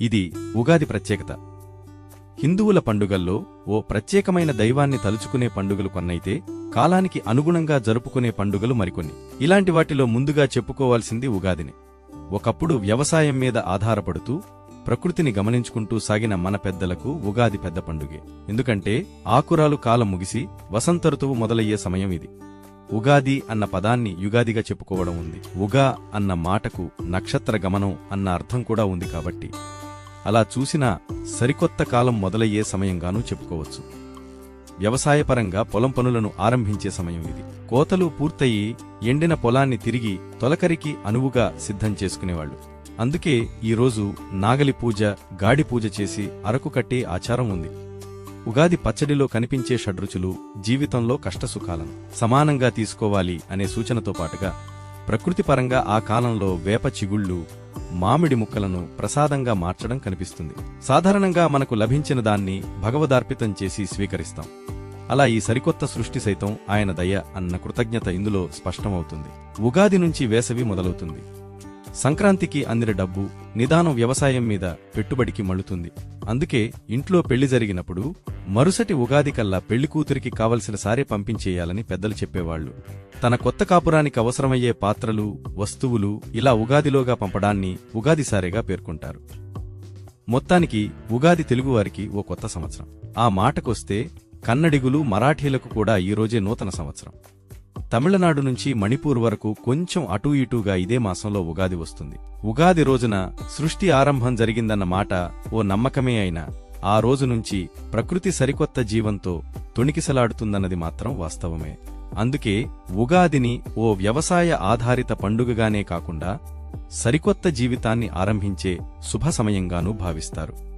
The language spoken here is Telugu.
ఇది ఉగాది ప్రత్యేకత. హిందువుల పండుగల్లో ఓ ప్రత్యేకమైన దైవాన్ని తలుచుకునే పండుగలు కొన్నైతే, కాలానికి అనుగుణంగా జరుపుకునే పండుగలు మరికొన్ని. ఇలాంటి వాటిలో ముందుగా చెప్పుకోవాల్సింది ఉగాదిని. ఒకప్పుడు వ్యవసాయం మీద ఆధారపడుతూ ప్రకృతిని గమనించుకుంటూ సాగిన మన పెద్దలకు ఉగాది పెద్ద పండుగే. ఎందుకంటే ఆకురాలు కాలం ముగిసి వసంత ఋతువు మొదలయ్యే సమయం ఇది. ఉగాది అన్న పదాన్ని యుగాదిగా చెప్పుకోవడం ఉంది. ఉగా అన్న మాటకు నక్షత్ర గమనం అన్న అర్థం కూడా ఉంది కాబట్టి అలా చూసినా సరికొత్త కాలం మొదలయ్యే సమయంగానూ చెప్పుకోవచ్చు. వ్యవసాయపరంగా పొలం పనులను ఆరంభించే సమయం ఇది. కోతలు పూర్తయి ఎండిన పొలాన్ని తిరిగి తొలకరికి అనువుగా సిద్ధం చేసుకునేవాళ్లు. అందుకే ఈరోజు నాగలి పూజ, గాడి పూజ చేసి అరకు కట్టే ఆచారం ఉంది. ఉగాది పచ్చడిలో కనిపించే షడ్రుచులు జీవితంలో కష్టసుఖాలను సమానంగా తీసుకోవాలి అనే సూచనతో పాటుగా ప్రకృతిపరంగా ఆ కాలంలో వేప చిగుళ్లు, మామిడి ముక్కలను ప్రసాదంగా మార్చడం కనిపిస్తుంది. సాధారణంగా మనకు లభించిన దాన్ని భగవదార్పితం చేసి స్వీకరిస్తాం. అలా ఈ సరికొత్త సృష్టి సైతం ఆయన దయ అన్న కృతజ్ఞత ఇందులో స్పష్టమవుతుంది. ఉగాది నుంచి వేసవి మొదలవుతుంది. సంక్రాంతికి అందిన డబ్బు నిదానం వ్యవసాయం మీద పెట్టుబడికి మళ్లుతుంది. అందుకే ఇంట్లో పెళ్లి జరిగినప్పుడు మరుసటి ఉగాది కల్లా పెళ్లికూతురికి కావలసిన సారే పంపించేయాలని పెద్దలు చెప్పేవాళ్లు. తన కొత్త కాపురానికి అవసరమయ్యే పాత్రలు, వస్తువులు ఇలా ఉగాదిలోగా పంపడాన్ని ఉగాది సారేగా పేర్కొంటారు. మొత్తానికి ఉగాది తెలుగువారికి ఓ కొత్త సంవత్సరం. ఆ మాటకొస్తే కన్నడిగులు, మరాఠీలకు కూడా ఈరోజే నూతన సంవత్సరం. తమిళనాడు నుంచి మణిపూర్ వరకు కొంచెం అటూ ఇటూగా ఇదే మాసంలో ఉగాది వస్తుంది. ఉగాది రోజున సృష్టి ఆరంభం జరిగిందన్న మాట ఓ నమ్మకమే అయినా ఆ రోజు నుంచి ప్రకృతి సరికొత్త జీవంతో తొణికిసలాడుతుందన్నది మాత్రం వాస్తవమే. అందుకే ఉగాదిని ఓ వ్యవసాయ ఆధారిత పండుగగానే కాకుండా సరికొత్త జీవితాన్ని ఆరంభించే శుభ సమయంగానూ భావిస్తారు.